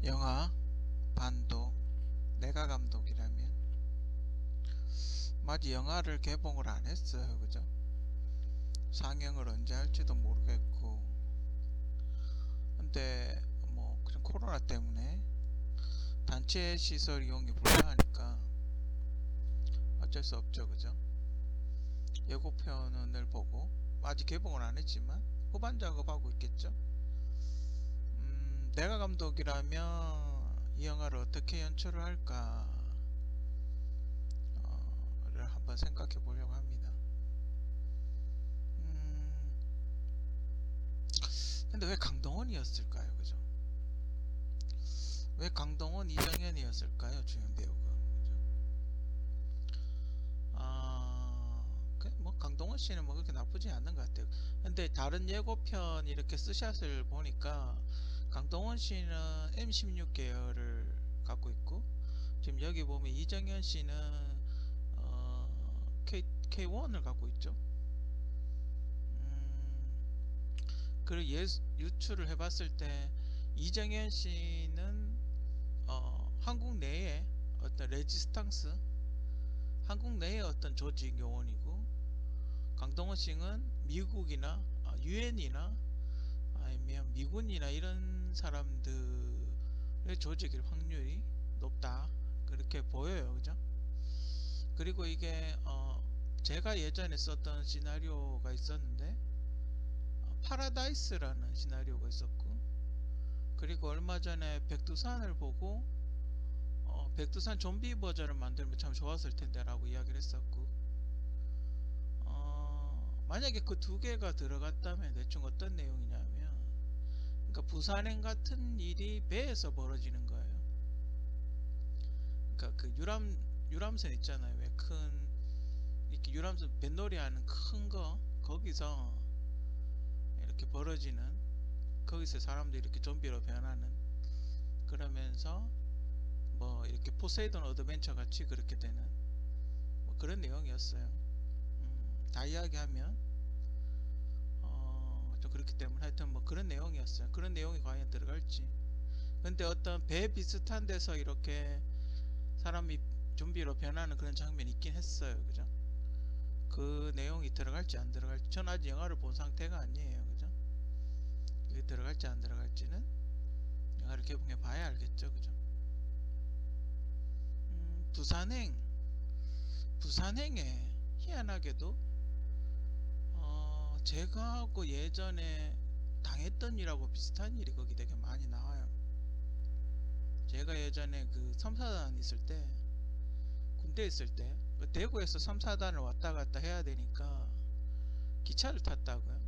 영화 반도 내가 감독이라면 마치 영화를 개봉을 안 했어요. 그죠? 상영을 언제 할지도 모르겠고, 근데 뭐 그냥 코로나 때문에 단체 시설 이용이 불가하니까 어쩔 수 없죠. 그죠? 예고편을 보고 아직 개봉을 안 했지만 후반 작업하고 있겠죠. 내가 감독이라면 이 영화를 어떻게 연출을 할까를 한번 생각해 보려고 합니다. 음, 근데 왜 강동원이었을까요? 그죠? 왜 강동원, 이정현이었을까요? 주연 배우가. 그죠? 아, 뭐 강동원 씨는 뭐 그렇게 나쁘지 않는 것 같아요. 근데 다른 예고편 이렇게 스샷을 보니까 강동원 씨는 M16 계열을 갖고 있고, 지금 여기 보면 이정현 씨는 K1을 갖고 있죠. 그리고 유출을 해봤을 때 이정현 씨는 한국 내에 어떤 레지스탕스, 한국 내의 어떤 조직 요원이고, 강동원 씨는 미국이나 유엔이나 아니면 미군이나 이런 사람들의 조직일 확률이 높다, 그렇게 보여요. 그죠? 그리고 이게 제가 예전에 썼던 시나리오가 있었는데, 파라다이스라는 시나리오가 있었고, 그리고 얼마 전에 백두산을 보고 백두산 좀비 버전을 만들면 참 좋았을 텐데 라고 이야기를 했었고, 만약에 그 두 개가 들어갔다면 대충 어떤 내용이냐면, 그러니까 부산행 같은 일이 배에서 벌어지는 거예요. 그러니까 그 유람선 있잖아요. 왜 큰 이렇게 유람선 뱃놀이 하는 큰 거, 거기서 이렇게 벌어지는, 거기서 사람들이 이렇게 좀비로 변하는, 그러면서 뭐 이렇게 포세이돈 어드벤처 같이 그렇게 되는 뭐 그런 내용이었어요. 다 이야기하면 좀 그렇기 때문에 하여튼 뭐 그런 내용이었어요. 그런 내용이 과연 들어갈지. 근데 어떤 배 비슷한 데서 이렇게 사람이 좀비로 변하는 그런 장면이 있긴 했어요. 그죠? 그 내용이 들어갈지 안 들어갈지, 전 아직 영화를 본 상태가 아니에요. 그죠? 그게 들어갈지 안 들어갈지는 영화를 개봉해 봐야 알겠죠. 그죠? 부산행, 부산행에 희한하게도 제가 하고 예전에 당했던 일하고 비슷한 일이 거기 되게 많이 나와요. 제가 예전에 그 3사단 있을 때, 군대 있을 때, 그 대구에서 3사단을 왔다 갔다 해야 되니까 기차를 탔다고요.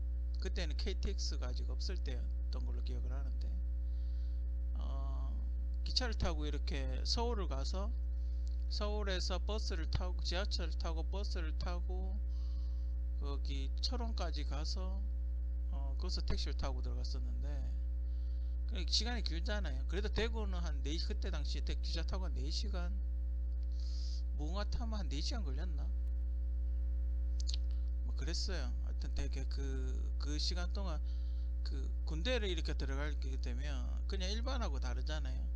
그때는 KTX가 아직 없을 때였던 걸로 기억을 하는데, 기차를 타고 이렇게 서울을 가서, 서울에서 버스를 타고, 지하철을 타고 버스를 타고 거기 철원까지 가서 거기서 택시를 타고 들어갔었는데, 시간이 길잖아요. 그래도 대구는 한 4시, 그때 당시에 기차 타고 한 4시간, 무궁화 타면 한 4시간 걸렸나? 뭐 그랬어요. 하여튼 되게 그 시간 동안, 그 군대를 이렇게 들어가게 되면 그냥 일반하고 다르잖아요.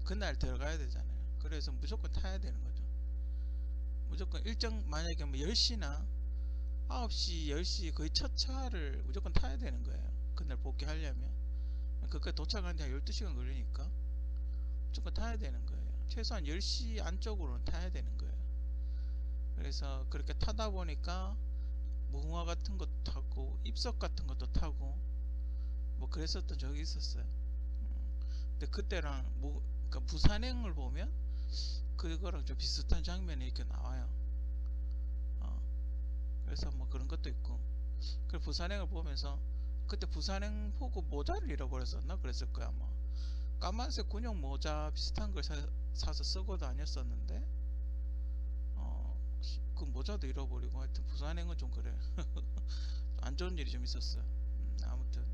그날 들어가야 되잖아요. 그래서 무조건 타야 되는 거죠. 무조건 일정, 만약에 뭐 10시나 9시, 10시 거의 첫 차를 무조건 타야 되는 거예요. 그날 복귀하려면. 그까지 도착하는데 한 12시간 걸리니까 무조건 타야 되는 거예요. 최소한 10시 안쪽으로는 타야 되는 거예요. 그래서 그렇게 타다 보니까 무궁화 같은 것도 타고 입석 같은 것도 타고 뭐 그랬었던 적이 있었어요. 근데 그때랑 뭐, 그러니까 부산행을 보면 그거랑 좀 비슷한 장면이 이렇게 나와요. 어, 그래서 뭐 그런 것도 있고. 그 부산행을 보면서, 그때 부산행 보고 모자를 잃어버렸었나 그랬을 거야 아마. 까만색 군용 모자 비슷한 걸 사서 쓰고 다녔었는데, 그 모자도 잃어버리고, 하여튼 부산행은 좀 그래. 안 좋은 일이 좀 있었어요. 아무튼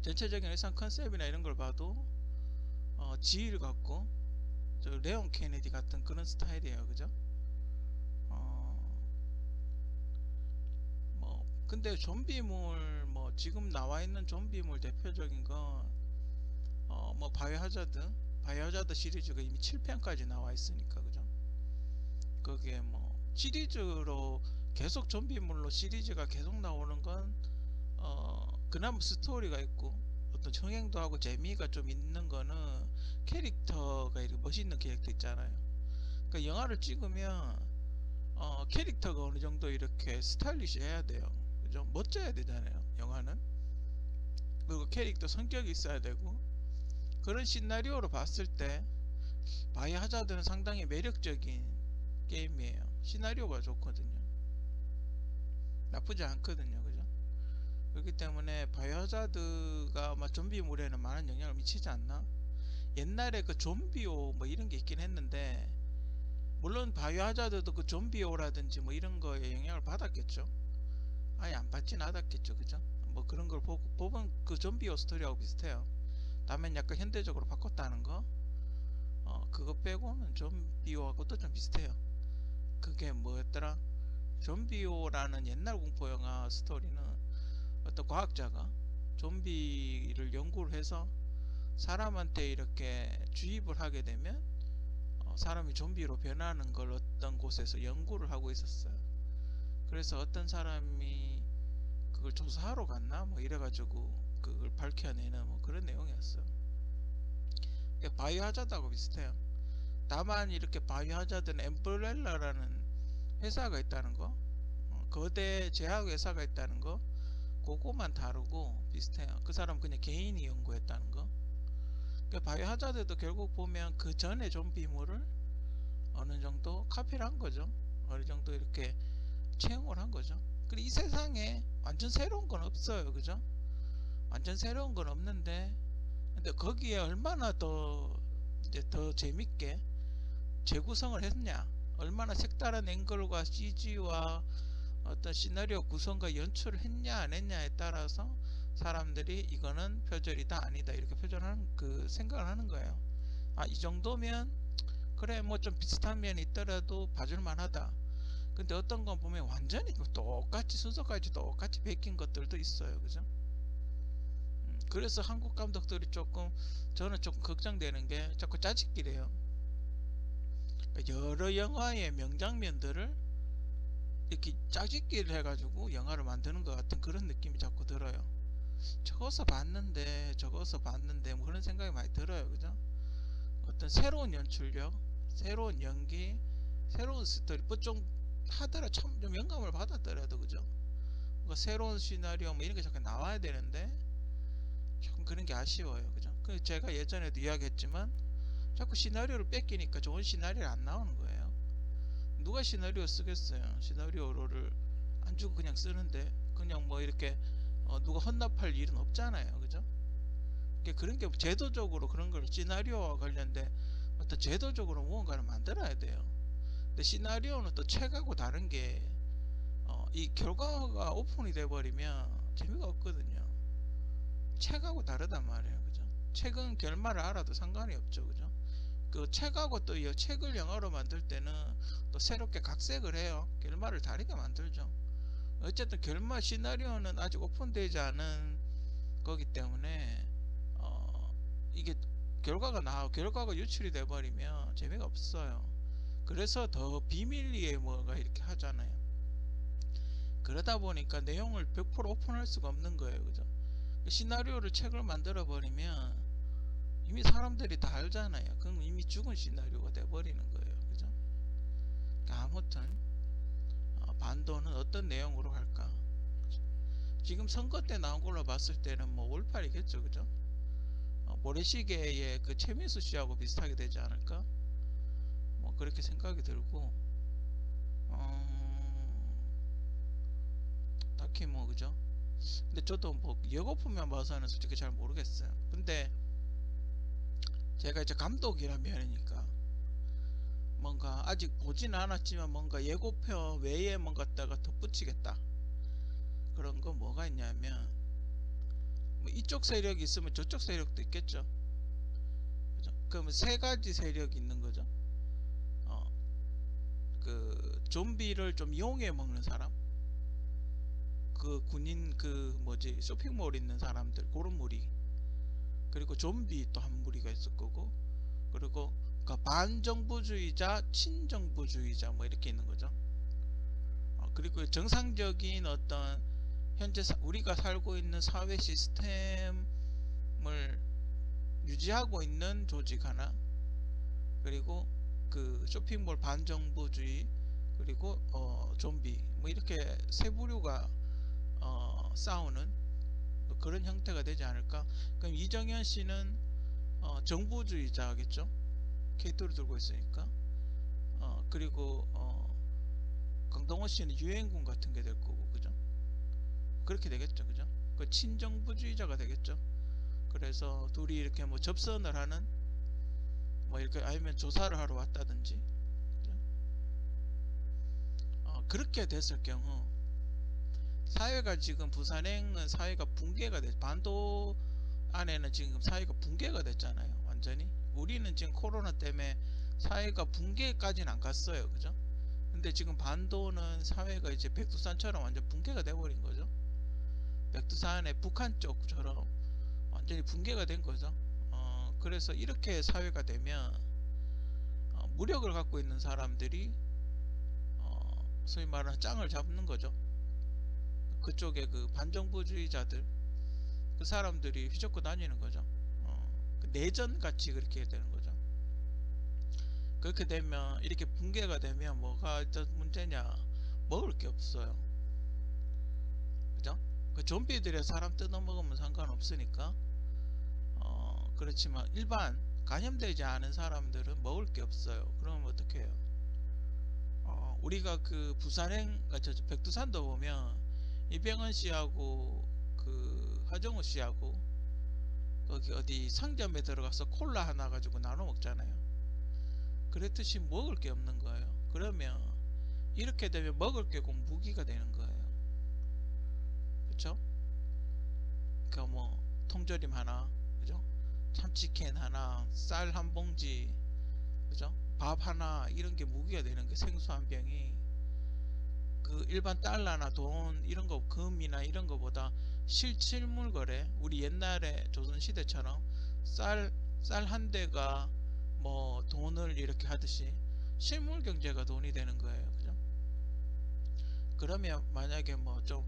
전체적인 일상 컨셉이나 이런 걸 봐도 지위를 갖고 저 레온 케네디 같은 그런 스타일이에요. 그죠? 어, 뭐 근데 좀비물, 뭐 지금 나와 있는 좀비물 대표적인 건 바이오하자드 시리즈가 이미 7편까지 나와 있으니까 그죠? 거기에 뭐 시리즈로 계속 좀비물로 시리즈가 계속 나오는 건 그나마 스토리가 있고 어떤 흥행도 하고 재미가 좀 있는 거는 캐릭터가 이렇게 멋있는 캐릭터 있잖아요. 그러니까 영화를 찍으면 캐릭터가 어느 정도 이렇게 스타일리시해야 돼요. 그죠? 멋져야 되잖아요. 영화는. 그리고 캐릭터 성격이 있어야 되고 그런 시나리오로 봤을 때 바이오하자드는 상당히 매력적인 게임이에요. 시나리오가 좋거든요. 나쁘지 않거든요. 그죠? 그렇기 때문에 바이오하자드가 아마 좀비물에는 많은 영향을 미치지 않나? 옛날에 그 좀비오 뭐 이런 게 있긴 했는데 물론 바이오하자드도 그 좀비오라든지 뭐 이런 거에 영향을 받았겠죠. 아예 안 받진 않았겠죠. 그죠? 뭐 그런 걸 보면 그 좀비오 스토리하고 비슷해요. 다만 약간 현대적으로 바꿨다는 거 그거 빼고는 좀비오하고 또 좀 비슷해요. 그게 뭐였더라? 좀비오라는 옛날 공포영화 스토리는 어떤 과학자가 좀비를 연구를 해서 사람한테 이렇게 주입을 하게 되면 사람이 좀비로 변하는 걸 어떤 곳에서 연구를 하고 있었어요. 그래서 어떤 사람이 그걸 조사하러 갔나 뭐 이래가지고 그걸 밝혀내는 뭐 그런 내용이었어요. 바이오하자드하고 비슷해요. 다만 이렇게 바이오하자드는 엠브렐라라는 회사가 있다는 거, 거대 제약 회사가 있다는 거, 그거만 다르고 비슷해요. 그 사람 그냥 개인이 연구했다는 거. 그러니까 바이오하자드도 결국 보면 그 전에 좀비물을 어느 정도 카피를 한 거죠. 어느 정도 이렇게 채용을 한 거죠. 그리고 이 세상에 완전 새로운 건 없어요. 그죠? 완전 새로운 건 없는데, 근데 거기에 얼마나 더 이제 더 재밌게 재구성을 했냐, 얼마나 색다른 앵글과 CG와 어떤 시나리오 구성과 연출을 했냐 안 했냐에 따라서 사람들이 이거는 표절이다 아니다 이렇게 표절하는 그 생각을 하는 거예요. 아, 이 정도면 그래 뭐 좀 비슷한 면이 있더라도 봐줄만 하다. 근데 어떤 건 보면 완전히 똑같이 순서까지 똑같이 베낀 것들도 있어요. 그죠? 그래서 한국 감독들이 조금 저는 조금 걱정되는 게 자꾸 짜집기래요. 여러 영화의 명장면들을 이렇게 짜집기를 해가지고 영화를 만드는 것 같은 그런 느낌이 자꾸 들어요. 저거서 봤는데 뭐 그런 생각이 많이 들어요. 그죠? 어떤 새로운 연출력, 새로운 연기, 새로운 스토리, 뭐좀 하더라 참 좀 영감을 받았더라도 그죠? 뭐 새로운 시나리오 뭐 이런 게 자꾸 나와야 되는데 조금 그런 게 아쉬워요. 그죠? 그 제가 예전에도 이야기했지만 자꾸 시나리오를 뺏기니까 좋은 시나리오가 안 나오는 거예요. 누가 시나리오 쓰겠어요? 시나리오를 안 주고 그냥 쓰는데 그냥 뭐 이렇게 누가 헌납할 일은 없잖아요. 그죠? 그런 게 제도적으로 그런 걸 시나리오와 관련된 어떤 제도적으로 무언가를 만들어야 돼요. 근데 시나리오는 또 책하고 다른 게 이 결과가 오픈이 돼 버리면 재미가 없거든요. 책하고 다르단 말이에요. 그죠? 책은 결말을 알아도 상관이 없죠. 그죠? 그 책하고 또 이 책을 영화로 만들 때는 또 새롭게 각색을 해요. 결말을 다르게 만들죠. 어쨌든 결말 시나리오는 아직 오픈되지 않은 거기 때문에 이게 결과가 유출이 돼 버리면 재미가 없어요. 그래서 더 비밀리에 뭐가 이렇게 하잖아요. 그러다 보니까 내용을 100% 오픈할 수가 없는 거예요. 그죠? 시나리오를 책을 만들어 버리면 이미 사람들이 다 알잖아요. 그럼 이미 죽은 시나리오가 돼 버리는 거예요. 그죠? 그러니까 아무튼 반도는 어떤 내용으로 할까? 지금 선거 때 나온 걸로 봤을 때는 뭐 올팔이겠죠. 그죠? 모래시계의 그 최민수 씨하고 비슷하게 되지 않을까? 뭐 그렇게 생각이 들고 딱히 뭐 그죠? 근데 저도 뭐 예고편만 봐서는 솔직히 잘 모르겠어요. 근데 제가 이제 감독이라 면이니까 뭔가 아직 보진 않았지만 뭔가 예고편 외에 뭔가 갖다가 덧붙이겠다. 그런 거 뭐가 있냐면 뭐 이쪽 세력이 있으면 저쪽 세력도 있겠죠. 그죠? 그러면 세 가지 세력이 있는 거죠. 그 좀비를 좀 이용해 먹는 사람, 그 군인 그 뭐지 쇼핑몰 있는 사람들 그런 무리, 그리고 좀비 또 한 무리가 있을 거고, 그리고 그러니까 반정부주의자, 친정부주의자 뭐 이렇게 있는 거죠. 그리고 정상적인 어떤 현재 우리가 살고 있는 사회 시스템을 유지하고 있는 조직 하나, 그리고 그 쇼핑몰 반정부주의, 그리고 좀비 뭐 이렇게 세 부류가 싸우는 그런 형태가 되지 않을까. 그럼 이정현 씨는 정부주의자겠죠. 캐릭터를 들고 있으니까. 그리고 강동원 씨는 유엔군 같은 게 될 거고, 그죠? 그렇게 되겠죠, 그죠? 그 친정부주의자가 되겠죠. 그래서 둘이 이렇게 뭐 접선을 하는, 뭐 이렇게 아니면 조사를 하러 왔다든지, 그죠? 그렇게 됐을 경우 사회가 지금 부산행은 사회가 붕괴가 됐, 반도 안에는 지금 사회가 붕괴가 됐잖아요, 완전히. 우리는 지금 코로나 때문에 사회가 붕괴까지는 안 갔어요, 그죠? 근데 지금 반도는 사회가 이제 백두산처럼 완전 붕괴가 돼버린 거죠. 백두산의 북한 쪽처럼 완전히 붕괴가 된 거죠. 그래서 이렇게 사회가 되면 무력을 갖고 있는 사람들이 소위 말하는 짱을 잡는 거죠. 그쪽에 그 반정부주의자들, 그 사람들이 휘젓고 다니는 거죠. 그 내전 같이 그렇게 되는 거죠. 그렇게 되면, 이렇게 붕괴가 되면 뭐가 문제냐? 먹을 게 없어요. 그죠? 그 좀비들의 사람 뜯어먹으면 상관없으니까. 그렇지만 일반 감염되지 않은 사람들은 먹을 게 없어요. 그러면 어떻게 해요? 우리가 그 부산행, 저 백두산도 보면 이병헌 씨하고 그 하정우 씨하고 거기 어디 상점에 들어가서 콜라 하나 가지고 나눠 먹잖아요. 그랬듯이 먹을 게 없는 거예요. 그러면 이렇게 되면 먹을 게 꼭 무기가 되는 거예요. 그쵸? 그러니까 뭐 통조림 하나, 그죠? 참치캔 하나, 쌀 한 봉지, 그죠? 밥 하나, 이런 게 무기가 되는 게, 생수 한 병이. 그 일반 달러나 돈 이런 거, 금이나 이런 거보다 실물 거래, 우리 옛날에 조선시대처럼 쌀 한 대가 뭐 돈을 이렇게 하듯이 실물 경제가 돈이 되는 거예요. 그죠? 그러면 만약에 뭐 좀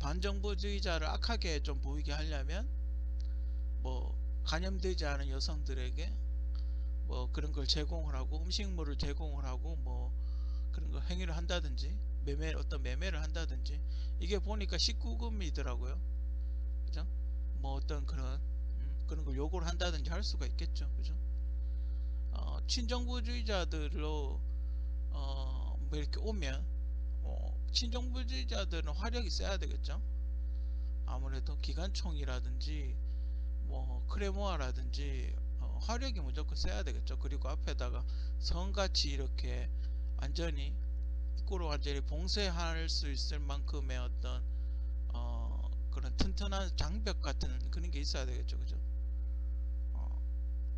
반정부주의자를 악하게 좀 보이게 하려면, 뭐 간염되지 않은 여성들에게 뭐 그런 걸 제공을 하고, 음식물을 제공을 하고, 뭐 그런 거 행위를 한다든지, 어떤 매매를 한다든지. 이게 보니까 19금이더라고요. 그죠? 뭐 어떤 그런 걸 요구를 한다든지 할 수가 있겠죠. 그죠? 친정부주의자들로 뭐 이렇게 오면, 친정부주의자들은 화력이 세야 되겠죠. 아무래도 기관총이라든지 뭐 크레모아라든지 화력이 무조건 세야 되겠죠. 그리고 앞에다가 성같이 이렇게 완전히 입구로 완전히 봉쇄할 수 있을 만큼의 어떤 그런 튼튼한 장벽 같은 그런 게 있어야 되겠죠. 그죠?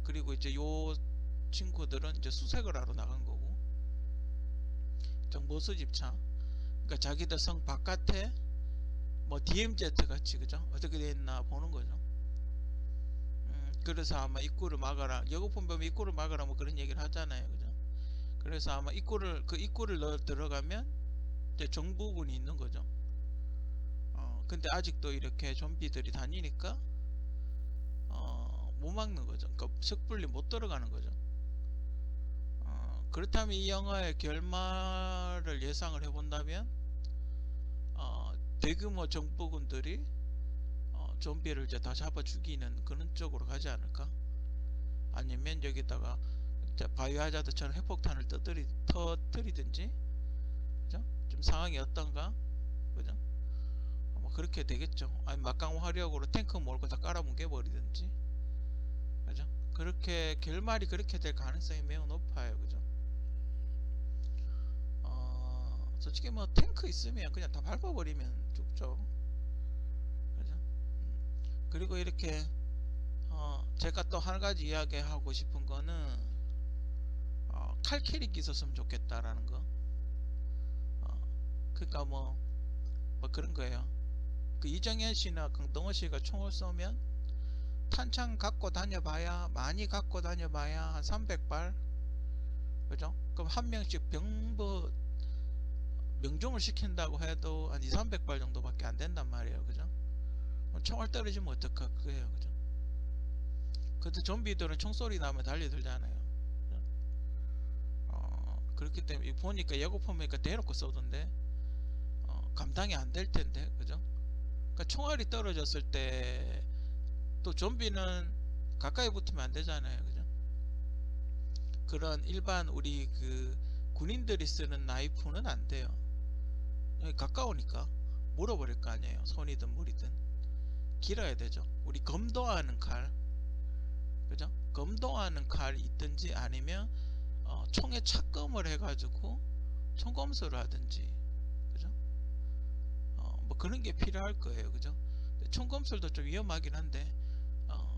그리고 이제 요 친구들은 이제 수색을 하러 나간 거고, 정보 수집차. 그러니까 자기들 성 바깥에 뭐 DMZ 같이, 그죠? 어떻게 돼 있나 보는 거죠. 그래서 아마 입구를 막아라, 여고폰 보면 입구를 막아라 뭐 그런 얘기를 하잖아요. 그죠? 그래서 아마 그 입구를 들어가면 이제 정부군이 있는 거죠. 근데 아직도 이렇게 좀비들이 다니니까 못 막는 거죠. 그러니까 섣불리 못 들어가는 거죠. 그렇다면 이 영화의 결말을 예상을 해본다면, 대규모 정부군들이 좀비를 이제 다 잡아 죽이는 그런 쪽으로 가지 않을까? 아니면 여기다가 바이오하자드처럼 핵폭탄을 터뜨리든지, 그죠? 좀 상황이 어떤가, 그죠? 뭐 그렇게 되겠죠. 아니 막강 화력으로 탱크 몰고 다 깔아뭉개 버리든지, 그죠? 그렇게 결말이 그렇게 될 가능성이 매우 높아요. 그죠? 솔직히 뭐 탱크 있으면 그냥 다 밟아버리면 죽죠. 그죠? 그리고 이렇게 제가 또 한 가지 이야기하고 싶은 거는, 칼캐릭이 있었으면 좋겠다라는 거. 그러니까 뭐 그런 거예요. 그 이정현 씨나 강동원 씨가 총을 쏘면 탄창 갖고 다녀봐야, 많이 갖고 다녀봐야 한 300발, 그죠? 그럼 한 명씩 명중을 시킨다고 해도 한 2, 300발 정도밖에 안 된단 말이에요, 그죠? 총알 떨어지면 어떡할 거예요, 그죠? 근데 좀비들은 총소리 나면 달려들잖아요. 그렇기 때문에 보니까 예고편 보니까 대놓고 쏘던데, 감당이 안 될 텐데, 그죠? 그러니까 총알이 떨어졌을 때 또 좀비는 가까이 붙으면 안 되잖아요, 그죠? 그런 일반 우리 그 군인들이 쓰는 나이프는 안 돼요. 가까우니까 물어버릴 거 아니에요. 손이든 물이든 길어야 되죠. 우리 검도하는 칼, 그죠? 검도하는 칼이 있든지 아니면 총에 착검을 해가지고 총검수를 하든지, 그죠? 뭐 그런 게 필요할 거예요, 그죠? 총검술도 좀 위험하긴 한데,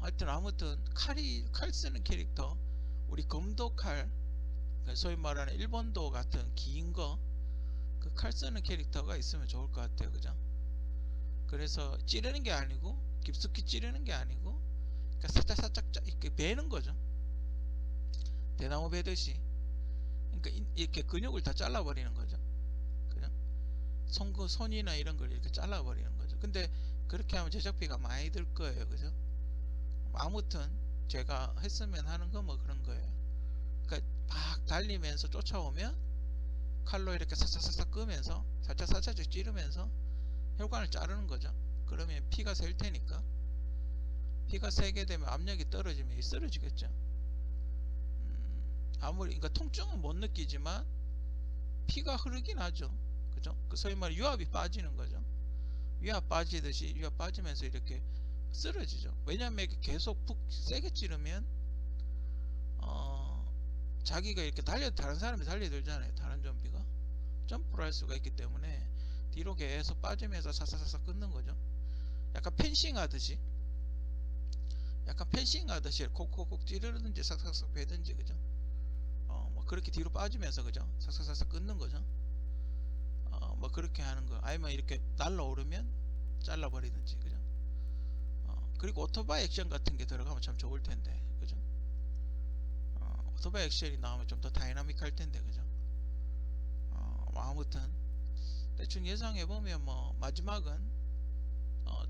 하여튼 아무튼 칼 쓰는 캐릭터, 우리 검도칼, 소위 말하는 일본도 같은 긴 거, 그 칼 쓰는 캐릭터가 있으면 좋을 것 같아요, 그죠? 그래서 찌르는 게 아니고, 깊숙이 찌르는 게 아니고, 그러니까 살짝 이렇게 베는 거죠. 대나무 베듯이. 그러니까 이렇게 근육을 다 잘라버리는 거죠. 그죠? 손이나 이런 걸 이렇게 잘라버리는 거죠. 근데 그렇게 하면 제작비가 많이 들 거예요, 그죠? 아무튼 제가 했으면 하는 거 뭐 그런 거예요. 그러니까 막 달리면서 쫓아오면 칼로 이렇게 싹싹싹 끄면서 살짝 찌르면서 혈관을 자르는 거죠. 그러면 피가 셀 테니까, 피가 세게 되면 압력이 떨어지면 쓰러지겠죠. 아무리 그러니까 통증은 못 느끼지만 피가 흐르긴 하죠. 그죠? 그 소위 말해 유압이 빠지는 거죠. 유압 빠지듯이 유압 빠지면서 이렇게 쓰러지죠. 왜냐면 이렇게 계속 푹 세게 찌르면 자기가 이렇게 다른 사람이 달려들잖아요. 다른 좀비가 점프를 할 수가 있기 때문에 뒤로 계속 빠지면서 사사사사 끊는 거죠. 약간 펜싱 하듯이 콕콕콕 찌르든지 싹싹싹 베든지, 그죠? 뭐 그렇게 뒤로 빠지면서, 그죠? 싹싹싹 끊는 거죠. 뭐 그렇게 하는 거. 아니면 이렇게 날라오르면 잘라버리든지, 그죠? 그리고 오토바이 액션 같은 게 들어가면 참 좋을 텐데, 그죠? 오토바이 액션이 나오면 좀 더 다이나믹할 텐데, 그죠? 뭐 아무튼 대충 예상해 보면 뭐 마지막은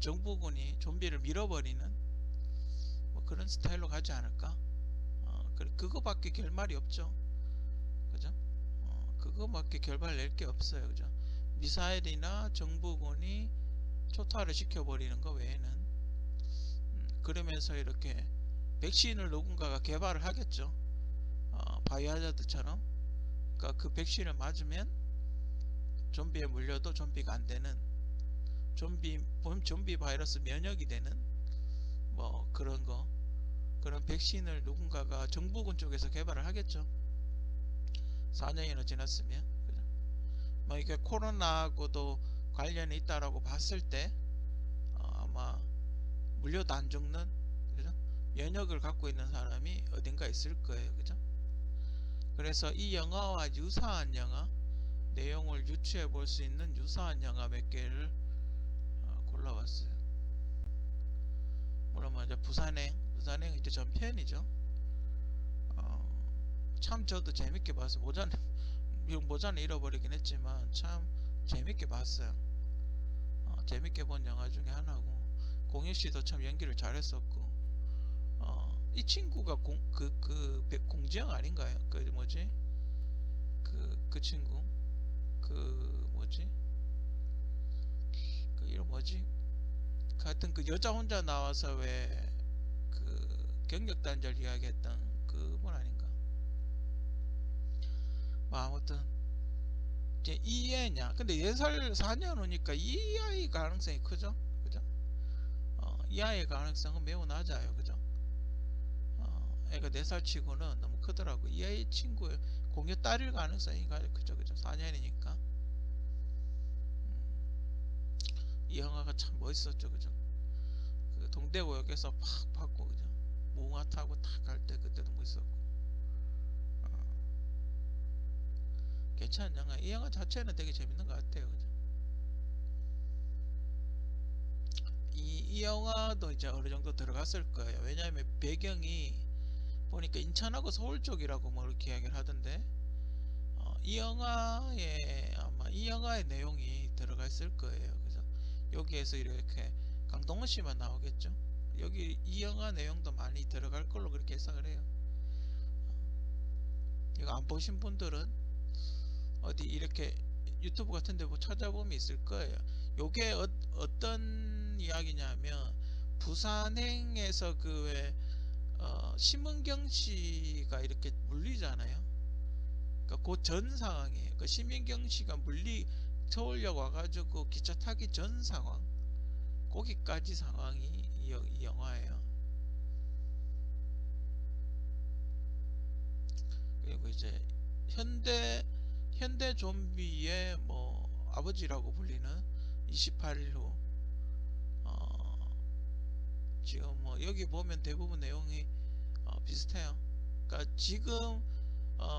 정부군이 좀비를 밀어버리는 뭐 그런 스타일로 가지 않을까? 그거밖에 결말이 없죠, 그죠? 그거밖에 결말 낼 게 없어요, 그죠? 미사일이나 정부군이 초토화를 시켜버리는 거 외에는. 그러면서 이렇게 백신을 누군가가 개발을 하겠죠. 바이오하자드처럼. 그러니까 그 백신을 맞으면 좀비에 물려도 좀비가 안 되는, 좀비 바이러스 면역이 되는 뭐 그런 거, 그런 백신을 누군가가 정부군 쪽에서 개발을 하겠죠. 4년이나 지났으면. 그죠? 뭐 이게 코로나하고도 관련이 있다라고 봤을 때 아마 물려도 안 죽는, 그죠? 면역을 갖고 있는 사람이 어딘가 있을 거예요, 그죠? 그래서 이 영화와 유사한 영화, 내용을 유추해 볼 수 있는 유사한 영화 몇 개를 골라봤어요. 물론 먼저 부산행 이제 전편이죠. 참 저도 재밌게 봤어요. 모자는 잃어버리긴 했지만 참 재밌게 봤어요. 재밌게 본 영화 중에 하나고, 공유씨도 참 연기를 잘했었고, 이 친구가 공지영 아닌가요? 그 뭐지? 그 친구 그 뭐지? 그 이름 뭐지? 하여튼 그 여자 혼자 나와서 왜 그 경력단절 이야기했던 그분 아닌가? 뭐 아무튼 이제 이 애냐? 근데 4살 4년 오니까 이 아이 가능성이 크죠, 그죠? 이 아이의 가능성은 매우 낮아요, 그죠? 애가 4살 치고는 너무 크더라고. 이 아이 친구 공유 딸일 가능성이 크죠, 그죠? 4년이니까. 이 영화가 참 멋있었죠, 그죠? 그 동대구역에서 팍 받고, 그죠? 무궁화 타고 탁 갈 때 그때도 멋있었고. 괜찮은 영화. 이 영화 자체는 되게 재밌는 것 같아요, 그죠? 이 이 영화도 이제 어느 정도 들어갔을 거예요. 왜냐하면 배경이 보니까 인천하고 서울 쪽이라고 뭐 이렇게 이야기를 하던데, 이 영화에 아마 이 영화의 내용이 들어가 있을 거예요. 그래서 여기에서 이렇게 강동원 씨만 나오겠죠. 여기 이 영화 내용도 많이 들어갈 걸로 그렇게 예상을 해요. 이거 안 보신 분들은 어디 이렇게 유튜브 같은데 뭐 찾아보면 있을 거예요. 요게 어떤 이야기냐면 부산행에서 그왜 심은경 씨가 이렇게 물리잖아요. 그러니까 그 전 상황이에요. 그 심은경 씨가 서울역 와가지고 기차 타기 전 상황, 거기까지 상황이 이 영화예요. 그리고 이제 현대 좀비의 뭐 아버지라고 불리는 28일 후, 어, 지금 뭐 여기 보면 대부분 내용이 비슷해요. 그러니까 지금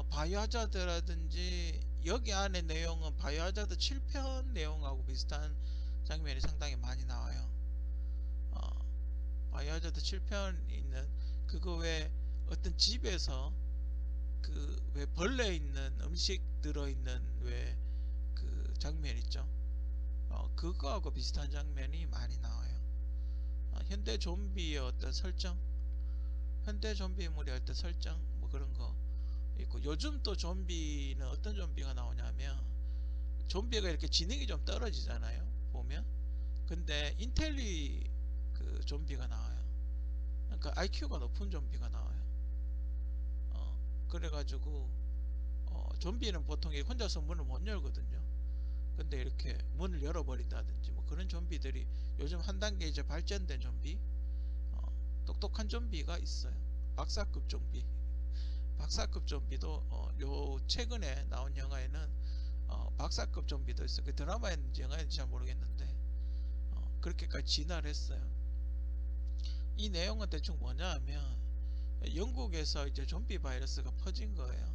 바이오하자드라든지 여기 안에 내용은 바이오하자드 7편 내용하고 비슷한 장면이 상당히 많이 나와요. 바이오하자드 7편 있는 그거 왜 어떤 집에서 그 왜 벌레 있는 음식 들어있는 왜 그 장면 있죠. 그거하고 비슷한 장면이 많이 나와요. 현대 좀비의 어떤 설정, 현대 좀비물의 어떤 설정, 뭐 그런 거 있고, 요즘 또 좀비는 어떤 좀비가 나오냐면 좀비가 이렇게 지능이 좀 떨어지잖아요. 보면. 근데 인텔리 그 좀비가 나와요. 그러니까 IQ가 높은 좀비가 나와요. 그래가지고 좀비는 보통 혼자서 문을 못 열거든요. 근데 이렇게 문을 열어버린다든지 뭐 그런 좀비들이 요즘 한 단계 이제 발전된 좀비, 어, 똑똑한 좀비가 있어요. 박사급 좀비. 박사급 좀비도 요 최근에 나온 영화에는 박사급 좀비도 있어. 그 드라마였는지 영화였는지 잘 모르겠는데 그렇게까지 진화를 했어요. 이 내용은 대충 뭐냐 하면 영국에서 이제 좀비 바이러스가 퍼진 거예요.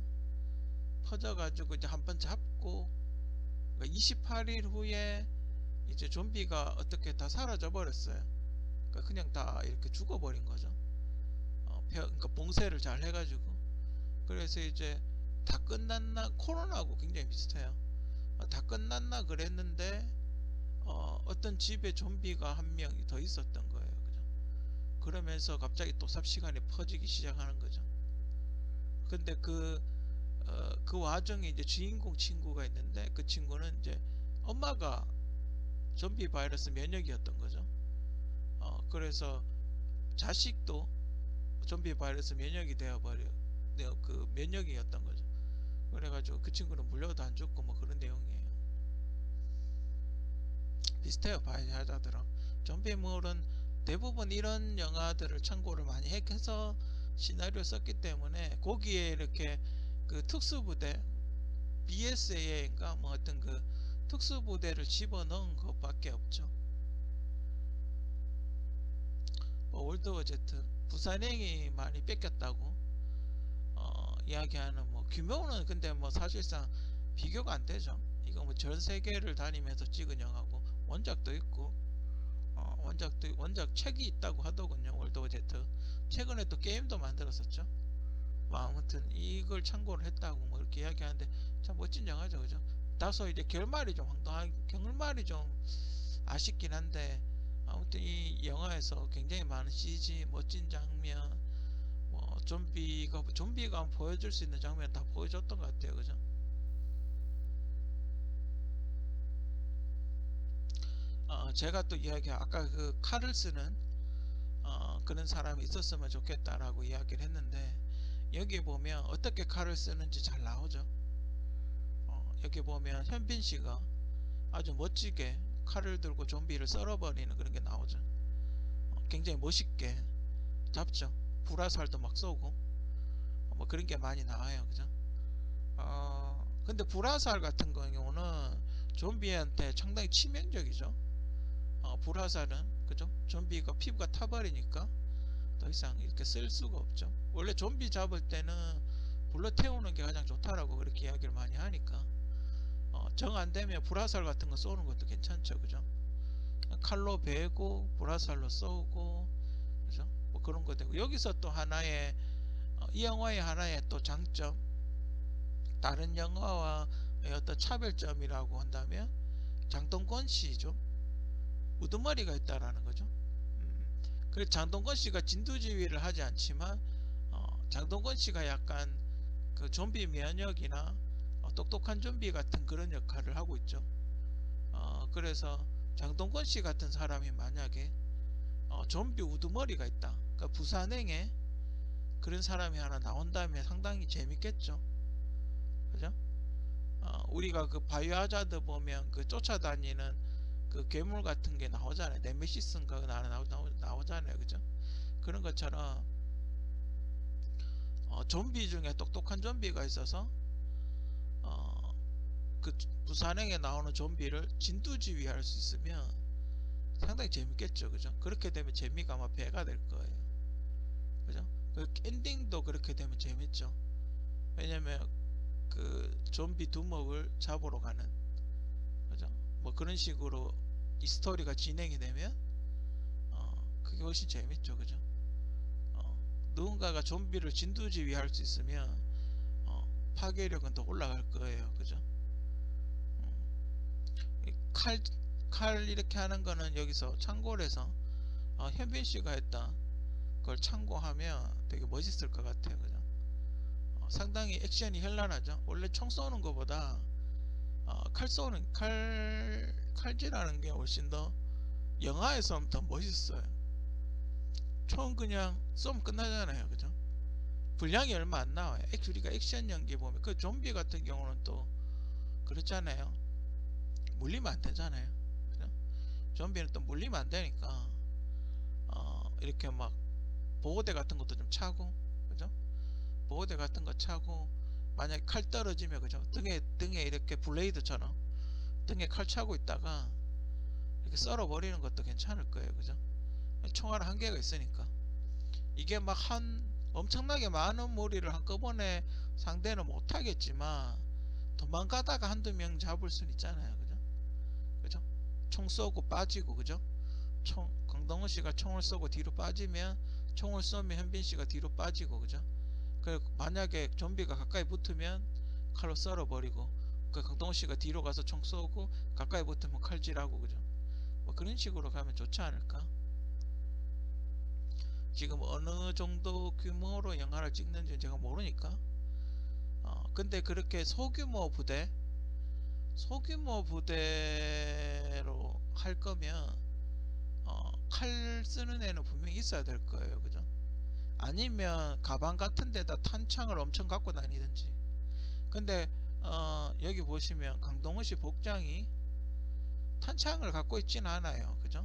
퍼져가지고 이제 한번 잡고 28일 후에 이제 좀비가 어떻게 다 사라져 버렸어요. 그러니까 그냥 다 이렇게 죽어버린 거죠. 그러니까 봉쇄를 잘 해가지고. 그래서 이제 다 끝났나, 코로나하고 굉장히 비슷해요. 다 끝났나 그랬는데 어떤 집에 좀비가 한 명이 더 있었던 거예요. 그죠? 그러면서 갑자기 또 삽시간에 퍼지기 시작하는 거죠. 근데 그 와중에 이제 주인공 친구가 있는데 그 친구는 이제 엄마가 좀비 바이러스 면역이었던 거죠. 그래서 자식도 좀비 바이러스 면역이 되어버려, 그 면역이었던 거죠. 그래가지고 그 친구는 물려도 안 죽고 뭐 그런 내용이에요. 비슷해요. 바이오하자드랑. 좀비물은 대부분 이런 영화들을 참고를 많이 해서 시나리오 썼기 때문에 거기에 이렇게 그 특수부대 BSA인가 뭐 어떤 그 특수부대를 집어넣은 것밖에 없죠. 올드워 제트 부산행이 많이 뺏겼다고 이야기하는, 뭐 규모는 근데 뭐 사실상 비교가 안 되죠. 이거 뭐 전 세계를 다니면서 찍은 영화고 원작도 있고 원작 책이 있다고 하더군요. 올드워 제트. 최근에 또 게임도 만들었었죠. 뭐 아무튼 이걸 참고를 했다고 뭐 이렇게 이야기하는데 참 멋진 영화죠, 그죠? 다소 이제 결말이 좀 황당한, 결말이 좀 아쉽긴 한데 아무튼 이 영화에서 굉장히 많은 CG, 멋진 장면, 뭐 좀비가 보여줄 수 있는 장면 다 보여줬던 것 같아요, 그죠? 제가 또 이야기 아까 그 칼을 쓰는 그런 사람이 있었으면 좋겠다라고 이야기를 했는데 여기 보면 어떻게 칼을 쓰는지 잘 나오죠. 여기 보면 현빈 씨가 아주 멋지게 칼을 들고 좀비를 썰어버리는 그런 게 나오죠. 굉장히 멋있게 잡죠. 불화살도 막 쏘고 뭐 그런 게 많이 나와요, 그죠? 근데 불화살 같은 경우는 좀비한테 상당히 치명적이죠. 불화살은 그죠? 좀비가 피부가 타버리니까 더 이상 이렇게 쓸 수가 없죠. 원래 좀비 잡을 때는 불러 태우는 게 가장 좋다라고 그렇게 이야기를 많이 하니까 정 안 되면 불화살 같은 거 쏘는 것도 괜찮죠, 그죠? 칼로 베고 불화살로 쏘고, 그죠? 뭐 그런 거 되고, 여기서 또 하나의 이 영화의 하나의 또 장점, 다른 영화와 어떤 차별점이라고 한다면 장동건 씨죠. 우두머리가 있다라는 거죠. 그래서 장동건 씨가 진두지휘를 하지 않지만 장동건 씨가 약간 그 좀비 면역이나 똑똑한 좀비 같은 그런 역할을 하고 있죠. 그래서 장동건 씨 같은 사람이 만약에 좀비 우두머리가 있다, 그러니까 부산행에 그런 사람이 하나 나온다면 상당히 재밌겠죠. 그죠? 우리가 그 바이오하자드 보면 그 쫓아다니는 그 괴물 같은 게 나오잖아요. 네메시스인가 나오잖아요. 그죠? 그런 것처럼 좀비 중에 똑똑한 좀비가 있어서 어, 그 부산행에 나오는 좀비를 진두지휘할 수 있으면 상당히 재밌겠죠. 그죠? 그렇게 되면 재미가 아마 배가 될 거예요. 그죠? 그 엔딩도 그렇게 되면 재밌죠. 왜냐면 그 좀비 두목을 잡으러 가는, 그죠? 뭐 그런 식으로 이 스토리가 진행이 되면 그게 훨씬 재밌죠. 그죠? 누군가가 좀비를 진두지휘할 수 있으면 파괴력은 더 올라갈 거예요. 그죠? 칼, 칼 이렇게 하는 거는 여기서 참고를 해서 현빈 씨가 했다 그걸 참고하면 되게 멋있을 것 같아요. 그죠? 상당히 액션이 현란하죠. 원래 총 쏘는 것보다 칼질하는 게 훨씬 더 영화에서 더 멋있어요. 총 그냥 쏘면 끝나잖아요. 그죠? 분량이 얼마 안 나와요. 우리가 액션 연기 보면 그 좀비 같은 경우는 또 그렇잖아요. 물리면 안 되잖아요. 그죠? 좀비는 또 물리면 안 되니까 이렇게 막 보호대 같은 것도 좀 차고, 그죠? 보호대 같은 거 차고, 만약에 칼 떨어지면, 그죠? 등에 이렇게 블레이드처럼 등에 칼 차고 있다가 이렇게 썰어버리는 것도 괜찮을 거예요. 그죠? 총알 한개가 있으니까. 이게 막 엄청나게 많은 무리를 한꺼번에 상대는 못하겠지만 도망가다가 한두 명 잡을 수는 있잖아요. 그죠? 그죠? 총 쏘고 빠지고, 그죠? 강동원 씨가 총을 쏘고 뒤로 빠지면, 총을 쏘면 현빈 씨가 뒤로 빠지고, 그죠? 만약에 좀비가 가까이 붙으면 칼로 썰어버리고, 그 강동원 씨가 뒤로 가서 총 쏘고 가까이 붙으면 칼질하고, 그죠? 뭐 그런 식으로 가면 좋지 않을까? 지금 어느 정도 규모로 영화를 찍는지 제가 모르니까. 근데 그렇게 소규모 부대로 할 거면 칼 쓰는 애는 분명히 있어야 될 거예요. 그죠? 아니면 가방 같은 데다 탄창을 엄청 갖고 다니든지. 근데 여기 보시면 강동원 씨 복장이 탄창을 갖고 있진 않아요. 그죠?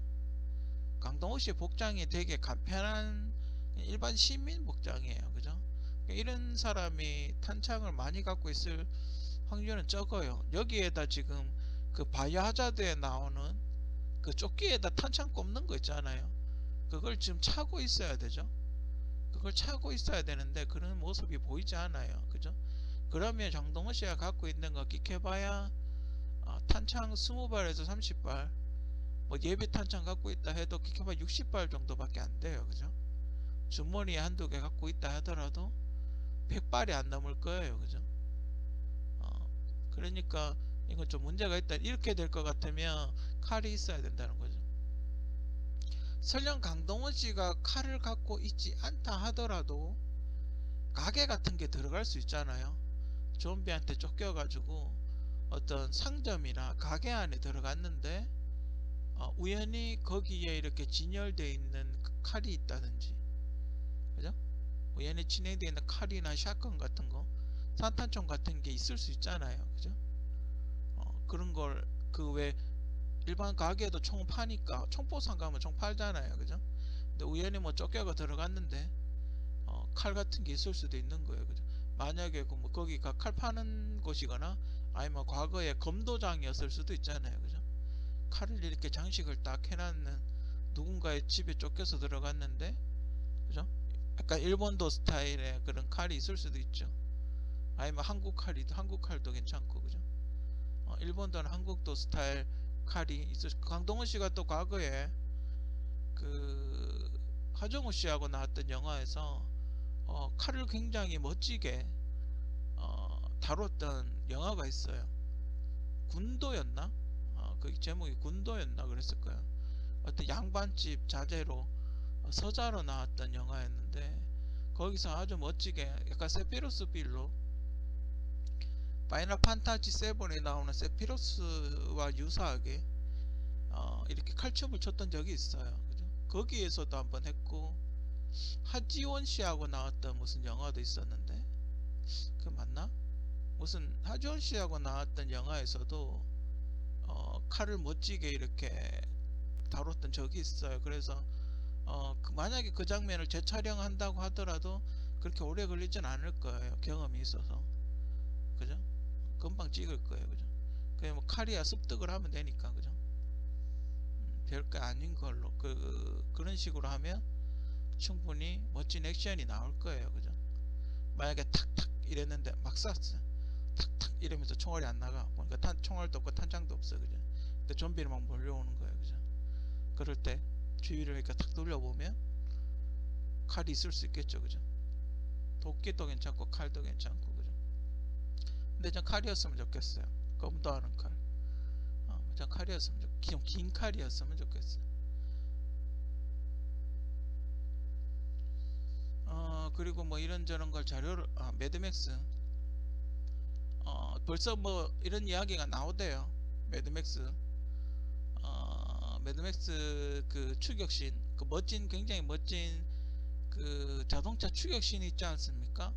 강동원 씨 복장이 되게 간편한 일반 시민 복장이에요. 그죠? 이런 사람이 탄창을 많이 갖고 있을 확률은 적어요. 여기에다 지금 그 바이오하자드에 나오는 그 조끼에다 탄창 꼽는 거 있잖아요. 그걸 지금 차고 있어야 되죠. 그걸 차고 있어야 되는데 그런 모습이 보이지 않아요. 그죠? 그러면 장동원 씨가 갖고 있는 거 끽해봐야 탄창 20발에서 30발, 뭐 예비 탄창 갖고 있다 해도 끽해봐야 60발 정도밖에 안 돼요. 그죠? 주머니에 한두 개 갖고 있다 하더라도 100발이 안 넘을 거예요. 그죠? 그러니까 이건 좀 문제가 있다. 이렇게 될 것 같으면 칼이 있어야 된다는 거죠. 설령 강동원 씨가 칼을 갖고 있지 않다 하더라도 가게 같은 게 들어갈 수 있잖아요. 좀비한테 쫓겨가지고 어떤 상점이나 가게 안에 들어갔는데 우연히 거기에 이렇게 진열되어 있는 그 칼이 있다든지, 그죠? 우연히 진행되어 있는 칼이나 샷건 같은 거, 산탄총 같은 게 있을 수 있잖아요. 그죠? 그런 걸 그 왜 일반 가게에도 총 파니까 총포상 가면 총 팔잖아요. 그죠? 근데 우연히 뭐 쫓겨가 들어갔는데 칼 같은 게 있을 수도 있는 거예요. 그죠? 만약에 뭐 거기가 칼 파는 곳이거나 아니면 과거에 검도장이었을 수도 있잖아요. 그죠? 칼을 이렇게 장식을 딱 해놨는 누군가의 집에 쫓겨서 들어갔는데, 그죠? 약간 일본도 스타일의 그런 칼이 있을 수도 있죠. 아니면 한국 칼도 괜찮고, 그죠? 일본도나 한국도 스타일 칼이 있어. 강동원 씨가 또 과거에 그 하정우 씨하고 나왔던 영화에서 칼을 굉장히 멋지게 다뤘던 영화가 있어요. 군도였나? 그 제목이 군도였나 그랬을 거예요. 어떤 양반집 자제로 서자로 나왔던 영화였는데 거기서 아주 멋지게 약간 세피로스 빌로 파이널 판타지 7에 나오는 세피로스와 유사하게 이렇게 칼춤을 췄던 적이 있어요. 그죠? 거기에서도 한번 했고 하지원 씨하고 나왔던 무슨 영화도 있었는데 그 맞나? 무슨 하지원 씨하고 나왔던 영화에서도 칼을 멋지게 이렇게 다뤘던 적이 있어요. 그래서 만약에 그 장면을 재촬영한다고 하더라도 그렇게 오래 걸리진 않을 거예요. 경험이 있어서. 그죠? 금방 찍을 거예요. 그죠? 그냥 뭐 칼이야 습득을 하면 되니까. 그죠? 별거 아닌 걸로 그런 식으로 하면 충분히 멋진 액션이 나올 거예요. 그죠? 만약에 탁탁 이랬는데 막 쐈어. 탁탁 이러면서 총알이 안 나가. 그러니까 총알도 없고 탄창도 없어. 그죠? 근데 좀비를 막 몰려오는 거예요. 그죠? 그럴 때 주위를 이렇게 탁 돌려보면 칼이 있을 수 있겠죠. 그죠? 도끼도 괜찮고 칼도 괜찮고. 그죠? 근데 전 칼이었으면 좋겠어요. 검도 하는 칼. 전 칼이었으면 긴 칼이었으면 좋겠어요. 그리고 뭐 이런저런 걸 자료를 매드맥스 벌써 뭐 이런 이야기가 나오대요. 매드맥스 매드맥스 그 추격신 그 멋진 굉장히 멋진 그 자동차 추격신 있지 않습니까?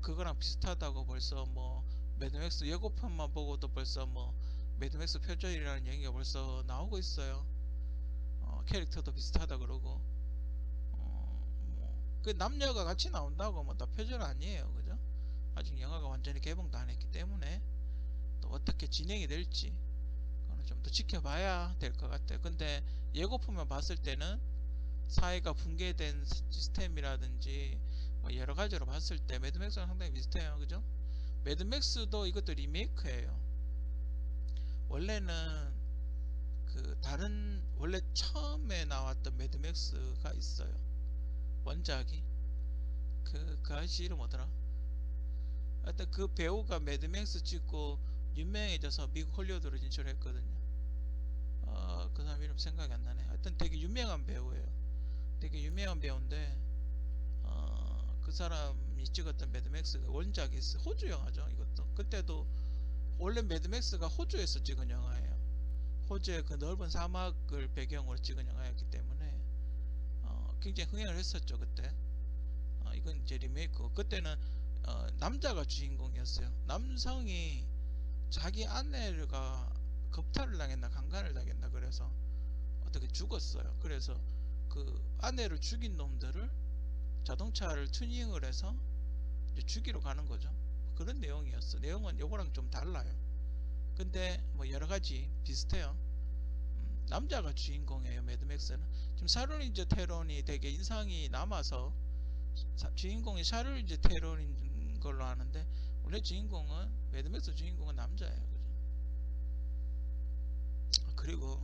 그거랑 비슷하다고 벌써 뭐 매드맥스 예고편만 보고도 벌써 뭐 매드맥스 표절이라는 얘기가 벌써 나오고 있어요. 캐릭터도 비슷하다 그러고 그 남녀가 같이 나온다고 뭐 다 표절 아니에요. 그죠? 아직 영화가 완전히 개봉도 안 했기 때문에 또 어떻게 진행이 될지 그거는 좀 더 지켜봐야 될 것 같아요. 근데 예고편만 봤을 때는 사회가 붕괴된 시스템이라든지 뭐 여러 가지로 봤을 때 매드맥스랑 상당히 비슷해요. 그죠? 매드맥스도 이것도 리메이크예요. 원래는 그 다른 원래 처음에 나왔던 매드맥스가 있어요. 원작이 그 아저씨 이름 뭐더라? 하여튼 그 배우가 매드맥스 찍고 유명해져서 미국 헐리우드로 진출했거든요. 그 사람 이름 생각이 안 나네. 하여튼 되게 유명한 배우예요. 되게 유명한 배우인데 그 사람이 찍었던 매드맥스가 원작이 있어. 호주 영화죠. 이것도 그때도 원래 매드맥스가 호주에서 찍은 영화예요. 호주의 그 넓은 사막을 배경으로 찍은 영화였기 때문에 굉장히 흥행을 했었죠 그때. 이건 이제 리메이크. 그때는 남자가 주인공이었어요. 남성이 자기 아내가 겁탈을 당했나 강간을 당했나 그래서 어떻게 죽었어요. 그래서 그 아내를 죽인 놈들을 자동차를 튜닝을 해서 이제 죽이러 가는 거죠. 그런 내용이었어. 내용은 요거랑 좀 달라요. 근데 뭐 여러 가지 비슷해요. 남자가 주인공이에요. 매드맥스는 지금 샤를리즈 테론이 되게 인상이 남아서 주인공이 샤를리즈 테론인 걸로 아는데 원래 주인공은 매드맥스 주인공은 남자예요. 그죠? 그리고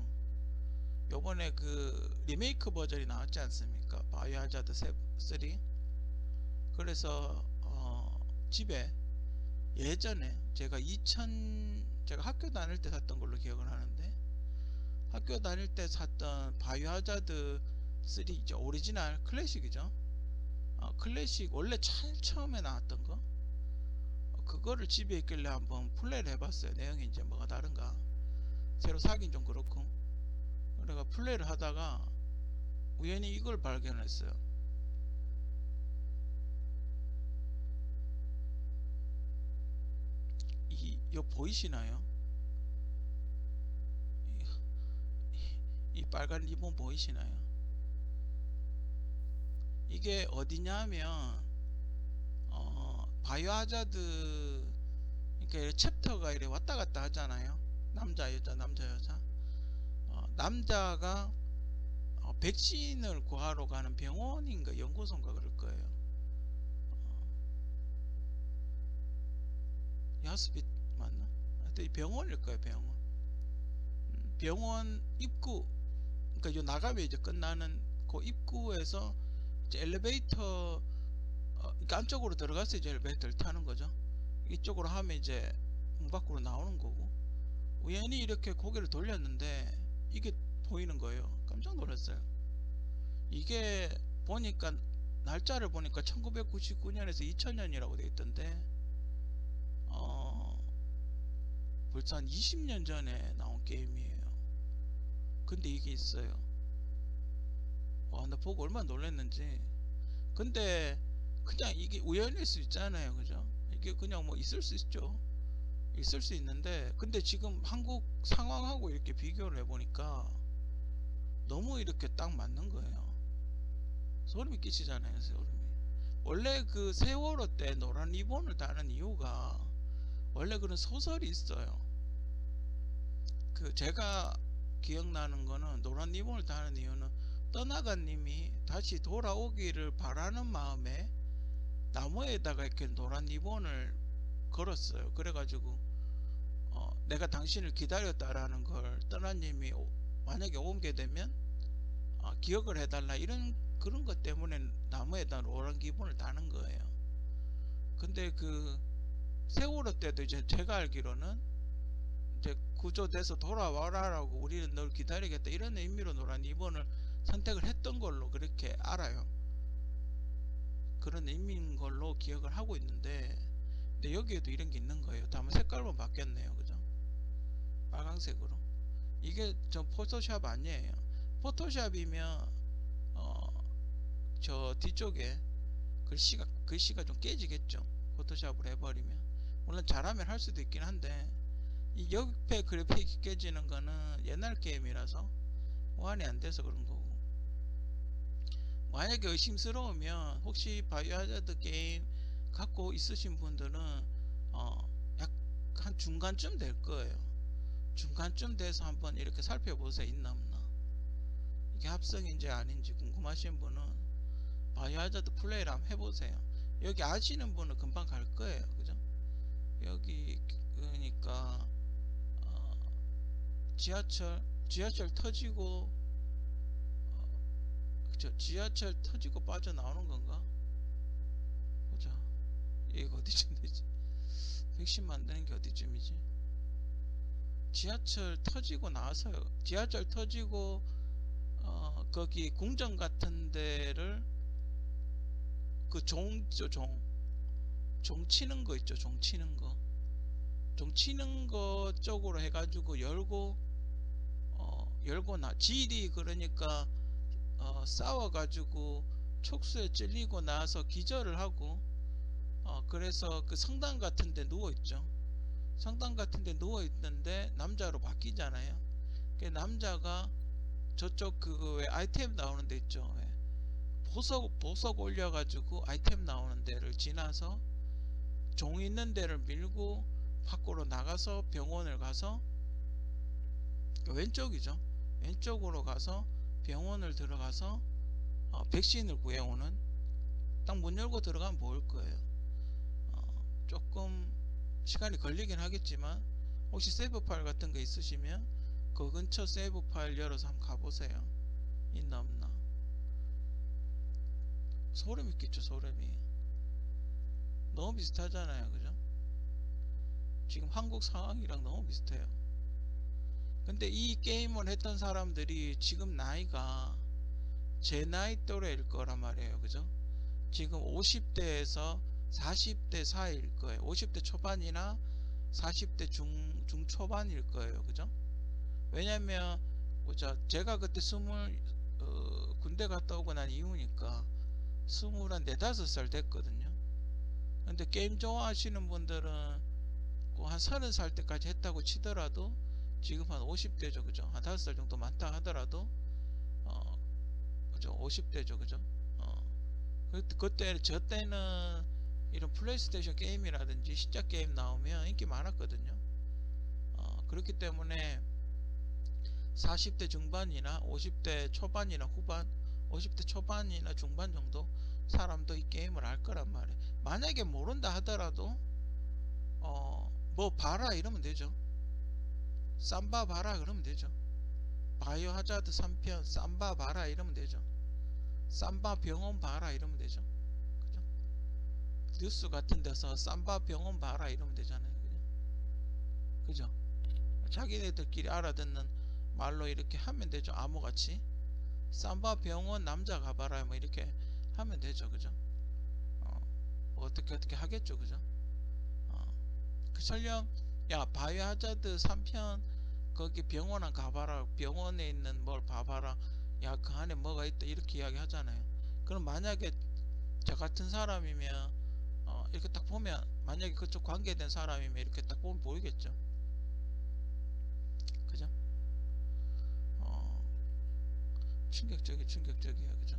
요번에 그 리메이크 버전이 나왔지 않습니까? 바이오하자드 3. 그래서 집에 예전에 제가 학교 다닐 때 샀던 걸로 기억을 하는데 학교 다닐 때 샀던 바이오하자드 3 이제 오리지널 클래식이죠. 클래식 원래 제일 처음에 나왔던 거 그거를 집에 있길래 한번 플레이를 해봤어요. 내용이 이제 뭐가 다른가 새로 사긴 좀 그렇고 그래가 플레이를 하다가 우연히 이걸 발견했어요. 이거 보이시나요? 이 빨간 리본 보이시나요? 이게 어디냐면 바이오하자드 그러니까 챕터가 이래 왔다 갔다 하잖아요. 남자 여자 남자 여자 남자가 백신을 구하러 가는 병원인가 연구소인가 그럴 거예요. 야스빗 맞나? 하여튼 병원일 거예요. 병원. 병원 입구, 그러니까 요 나가면 이제 끝나는 그 입구에서 이제 엘리베이터 그러니까 안쪽으로 들어가서 이제 엘리베이터를 타는 거죠. 이쪽으로 하면 이제 문 밖으로 나오는 거고, 우연히 이렇게 고개를 돌렸는데 이게 보이는 거예요. 깜짝 놀랐어요. 이게 보니까 날짜를 보니까 1999년에서 2000년이라고 돼 있던데 벌써 한 20년 전에 나온 게임이에요. 근데 이게 있어요. 와, 나 보고 얼마나 놀랐는지. 근데 그냥 이게 우연일 수 있잖아요, 그죠? 이게 그냥 뭐 있을 수 있죠. 있을 수 있는데, 근데 지금 한국 상황하고 이렇게 비교를 해보니까 너무 이렇게 딱 맞는 거예요. 소름이 끼치잖아요, 소름이. 원래 그 세월호 때 노란 리본을 다는 이유가 원래 그런 소설이 있어요. 그 제가 기억나는 거는 노란 리본을 다는 이유는 떠나간 님이 다시 돌아오기를 바라는 마음에 나무에다가 이렇게 노란 리본을 걸었어요. 그래가지고 내가 당신을 기다렸다라는 걸 떠난 님이 만약에 오게 되면 기억을 해달라, 이런 그런 것 때문에 나무에다 노란 기본을 다는 거예요. 근데 그 세월호 때도 이제 제가 알기로는 이제 구조돼서 돌아와라라고, 우리는 널 기다리겠다, 이런 의미로 노란 리본을 선택을 했던 걸로 그렇게 알아요. 그런 의미인 걸로 기억을 하고 있는데, 근데 여기에도 이런 게 있는 거예요. 다만 색깔만 바뀌었네요, 그죠? 빨강색으로. 이게 저 포토샵 아니에요. 포토샵이면 저 뒤쪽에 글씨가 좀 깨지겠죠, 포토샵을 해버리면. 물론 잘하면 할 수도 있긴 한데, 이 옆에 그래픽이 깨지는 거는 옛날 게임이라서 호환이 안 돼서 그런 거고. 만약에 의심스러우면 혹시 바이오하자드 게임 갖고 있으신 분들은 약 한 중간쯤 될 거예요. 중간쯤 돼서 한번 이렇게 살펴보세요. 있나 없나. 이게 합성인지 아닌지 궁금하신 분은 바이오하자드 플레이를 한번 해보세요. 여기 아시는 분은 금방 갈 거예요, 그죠? 여기 그러니까 지하철 터지고 지하철 터지고 빠져나오는 건가? 보자. 여기가 어디쯤 되지? 백신 만드는 게 어디쯤이지? 지하철 터지고 나서요. 지하철 터지고 거기 궁전 같은 데를 그 종 치는 거 있죠. 종 치는 거. 종 치는 거 쪽으로 해가지고 열고 질이 그러니까 싸워가지고 촉수에 찔리고 나서 기절을 하고 그래서 그 성당 같은데 누워있죠. 성당 같은데 누워있는데 남자로 바뀌잖아요. 그 남자가 저쪽 그 왜 아이템 나오는 데 있죠. 왜 보석 올려가지고 아이템 나오는 데를 지나서 종 있는 데를 밀고 밖으로 나가서 병원을 가서 왼쪽이죠. 왼쪽으로 가서 병원을 들어가서 백신을 구해오는, 딱 문 열고 들어가면 보일 거예요. 조금 시간이 걸리긴 하겠지만 혹시 세이브 파일 같은 거 있으시면 그 근처 세이브 파일 열어서 한번 가보세요. 있나 없나. 소름이 끼죠, 소름이. 너무 비슷하잖아요, 그죠? 지금 한국 상황이랑 너무 비슷해요. 근데 이 게임을 했던 사람들이 지금 나이가 제 나이 또래일 거란 말이에요, 그죠? 지금 50대에서 40대 사이일 거예요. 50대 초반이나 40대 중초반일 거예요, 그죠? 왜냐면 보자, 제가 그때 군대 갔다 오고 난 이후니까 24~5살 됐거든요. 근데 게임 좋아하시는 분들은 한 30살 때까지 했다고 치더라도 지금 한 50대죠, 그죠? 한 5살 정도 많다 하더라도 그죠? 50대죠, 그죠? 그때 저 때는 이런 플레이스테이션 게임이라든지 신작 게임 나오면 인기 많았거든요. 그렇기 때문에 40대 중반이나 50대 초반이나 후반, 50대 초반이나 중반 정도 사람도 이 게임을 알 거란 말이에요. 만약에 모른다 하더라도 뭐 봐라 이러면 되죠. 쌈바 봐라 그러면 되죠. 바이오 하자드 3편 삼바 봐라 이러면 되죠. 삼바 병원 봐라 이러면 되죠. 그죠? 뉴스 같은 데서 삼바 병원 봐라 이러면 되잖아요. 그죠? 그죠? 자기네들끼리 알아듣는 말로 이렇게 하면 되죠. 암호같이 삼바 병원 남자 가봐라 뭐 이렇게 하면 되죠. 그죠? 어떻게 하겠죠. 그죠? 그 설령 야 바이오 하자드 3편 거기 병원 안 가봐라, 병원에 있는 뭘 봐봐라, 야 그 안에 뭐가 있다 이렇게 이야기 하잖아요. 그럼 만약에 저 같은 사람이면 이렇게 딱 보면, 만약에 그쪽 관계된 사람이면 이렇게 딱 보면 보이겠죠. 그죠? 어, 충격적이에요. 그죠?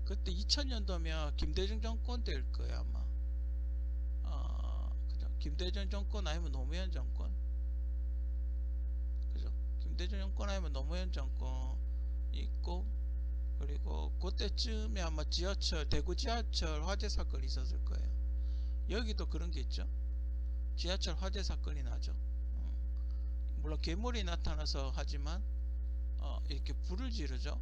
그때 2000년도면 김대중 정권 때일 거예요 아마. 그죠? 김대중 정권 아니면 노무현 정권. 그죠? 김대중 정권 아니면 노무현 정권 있고, 그리고 그때쯤에 아마 지하철, 대구 지하철 화재 사건이 있었을 거예요. 여기도 그런 게 있죠. 지하철 화재 사건이 나죠. 물론 괴물이 나타나서 하지만 이렇게 불을 지르죠.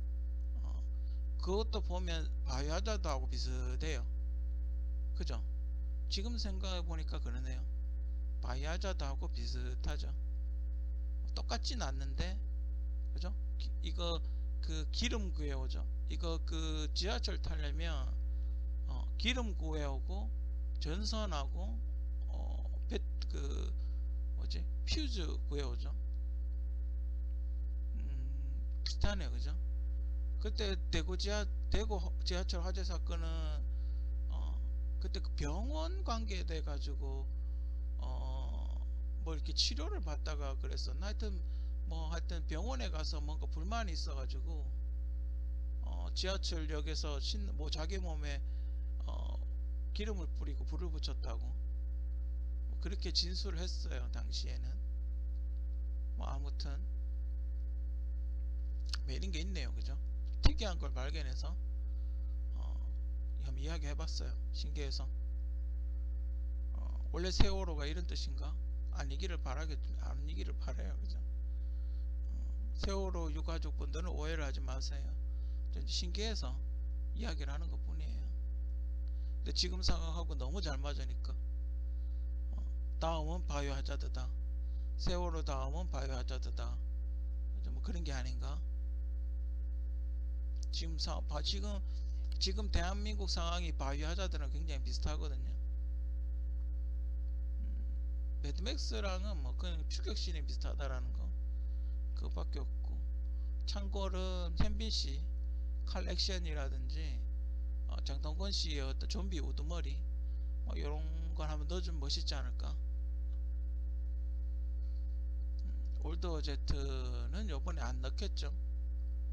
그것도 보면 바이오 하자드하고 비슷해요. 그죠? 지금 생각해 보니까 그러네요. 바이오 하자드하고 비슷하죠. 똑같진 않는데, 그죠? 이거 그 기름 구해오죠. 이거 그 지하철 타려면 기름 구해오고 전선하고 그 뭐지 퓨즈 구해오죠. 비슷하네요. 그죠? 그때 대구 지하철 화재 사건은 그때 그 병원 관계에 돼 가지고 뭐 이렇게 치료를 받다가 그랬었나. 하여튼 병원에 가서 뭔가 불만이 있어 가지고 지하철역에서 뭐 자기 몸에 기름을 뿌리고 불을 붙였다고 뭐 그렇게 진술을 했어요 당시에는. 뭐 아무튼 뭐 이런 게 있네요. 그죠? 특이한 걸 발견해서 한번 이야기 해봤어요. 신기해서. 원래 세월호가 이런 뜻인가? 아니기를 바라요. 그죠? 세월호 유가족분들은 오해를 하지 마세요. 신기해서 이야기를 하는 것 뿐이에요. 근데 지금 상황하고 너무 잘 맞으니까 다음은 바이오 하자드다, 세월호 다음은 바이오 하자드다, 뭐 그런 게 아닌가. 지금 대한민국 상황이 바이오 하자드랑 굉장히 비슷하거든요. 매드맥스랑은 뭐 그냥 추격신이 비슷하다라는 거, 그거밖에 없고. 참고로 현빈씨 칼 액션이라든지 장동건 씨의 어떤 좀비 우두머리 뭐 이런 걸 한번 넣어주면 멋있지 않을까. 올드 오제트는 요번에 안 넣겠죠.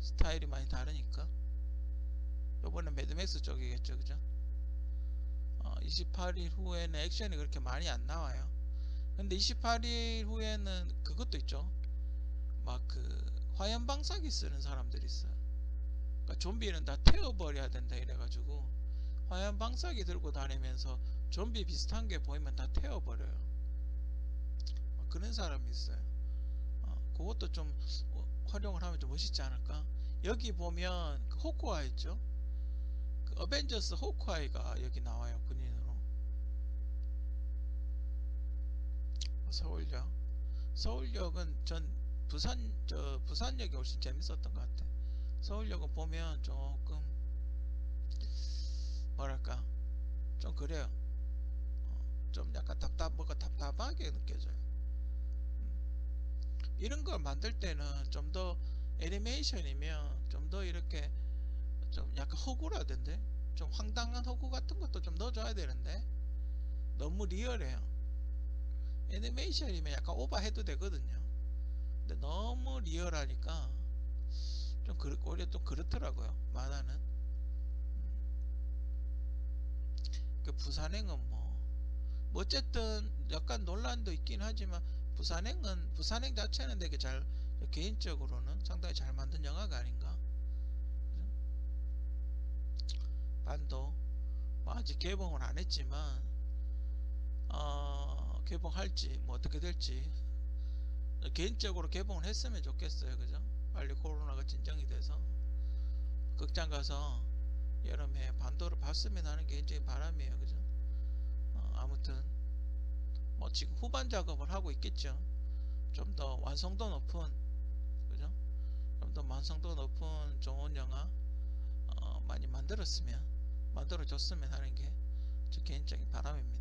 스타일이 많이 다르니까. 요번에 매드맥스 쪽이겠죠. 그죠? 28일 후에는 액션이 그렇게 많이 안 나와요. 근데 28일 후에는 그것도 있죠. 막 그 화염 방사기 쓰는 사람들이 있어요. 그러니까 좀비는 다 태워버려야 된다 이래가지고 화염 방사기 들고 다니면서 좀비 비슷한 게 보이면 다 태워버려요. 그런 사람이 있어요. 그것도 좀 활용을 하면 좀 멋있지 않을까. 여기 보면 그 호크아이 있죠. 그 어벤져스 호크아이가 여기 나와요. 군인으로. 서울역은 전 부산역이 훨씬 재밌었던 것 같아. 서울역은 보면 조금 뭐랄까 좀 그래요. 좀 약간 답답하게 느껴져요. 이런 걸 만들 때는 좀 더 애니메이션이면 좀 더 이렇게 좀 약간 허구라던데, 좀 황당한 허구 같은 것도 좀 넣어줘야 되는데 너무 리얼해요. 애니메이션이면 약간 오버해도 되거든요. 근데 너무 리얼하니까 오히려 좀 그렇더라고요. 만화는. 그 부산행은 뭐 어쨌든 약간 논란도 있긴 하지만 부산행 자체는 되게 개인적으로는 상당히 잘 만든 영화가 아닌가. 반도 뭐 아직 개봉을 안 했지만 개봉할지 뭐 어떻게 될지 개인적으로 개봉을 했으면 좋겠어요. 그죠? 빨리 코로나가 진정이 돼서 극장 가서 여름에 반도를 봤으면 하는 개인적인 바람이에요. 그죠? 아무튼 뭐 지금 후반 작업을 하고 있겠죠. 좀 더 완성도 높은, 그죠? 좀 더 완성도 높은 좋은 영화 많이 만들었으면 만들어줬으면 하는 게 제 개인적인 바람입니다.